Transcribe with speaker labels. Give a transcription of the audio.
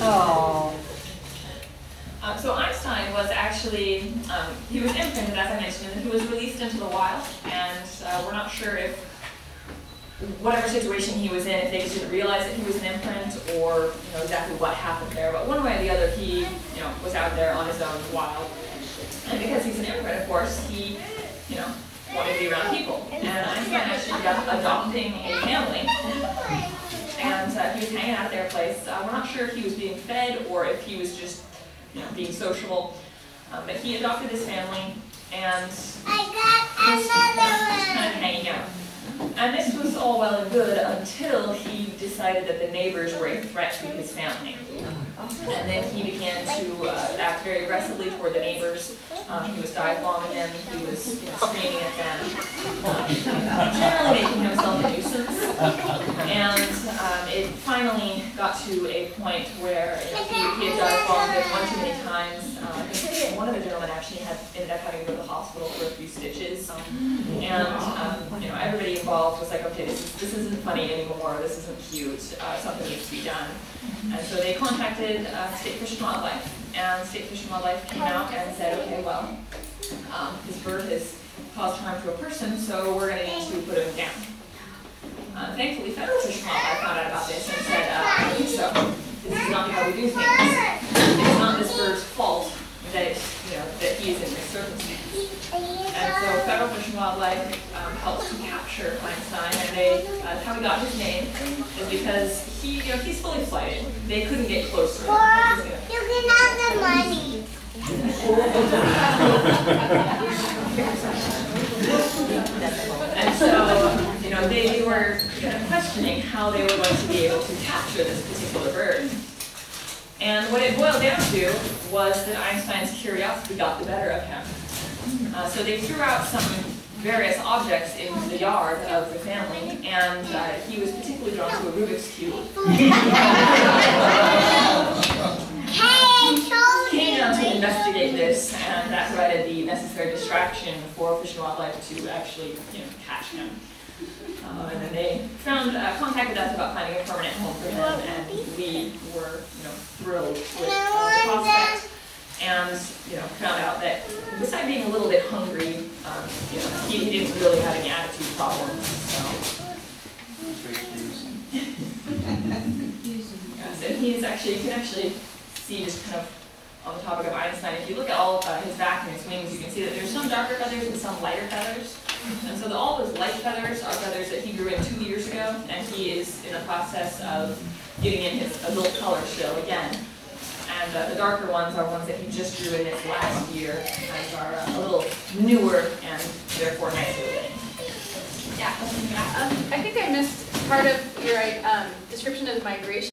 Speaker 1: Oh.
Speaker 2: So Einstein was actually, he was imprinted, as I mentioned, and he was released into the wild, and we're not sure if whatever situation he was in, if they just didn't realize that he was an imprint, or exactly what happened there. But one way or the other, he was out there on his own wild. And because he's an imprint, of course, he wanted to be around people. And Einstein actually ended up adopting a family. And he was hanging out at their place. We're not sure if he was being fed or if he was just being sociable. But he adopted this family, and just kind of hanging out. And this was all well and good until he decided that the neighbors were a threat to his family. And then he began to act very aggressively toward the neighbors. He was dive-bombing them, he was screaming at them, generally making himself a nuisance. And it finally got to a point where he had dive-bombed them one too many times. I think one of the gentlemen actually ended up having to go to the hospital for a few stitches. And everybody involved was like, okay, this isn't funny anymore, this isn't cute, something needs to be done. And so they contacted State Fish and Wildlife, and State Fish and Wildlife came out and said, okay, well, his bird has caused harm to a person, so we're going to need to put him down. Thankfully, Federal Fish and Wildlife found out about this and said, I don't think so. This is not how we do things. It's not this bird's fault that that he is in this circumstance. And so Federal Fish and Wildlife helps to capture Einstein, and how we got his name is because he's fully flighted. They couldn't get closer.
Speaker 3: You can have the money.
Speaker 2: And so they were kind of questioning how they were going to be able to capture this particular bird. And what it boiled down to was that Einstein's curiosity got the better of him. So they threw out some various objects in the yard of the family, and he was particularly drawn to a Rubik's Cube. He came down to investigate this, and that provided the necessary distraction for Fish and Wildlife to actually catch him. And then they contacted us about finding a permanent home for him, and we were thrilled with the prospect. And found out that besides being a little bit hungry, he didn't really have any attitude problems. So he's actually, you can actually see just kind of on the topic of Einstein, if you look at all of his back and his wings, you can see that there's some darker feathers and some lighter feathers. And so all those light feathers are feathers that he grew in 2 years ago, and he is in the process of getting in his adult color still again. And the darker ones are ones that he just drew in this last year, and are a little newer and therefore nicer looking.
Speaker 4: Yeah. I think I missed part of your description of the migration.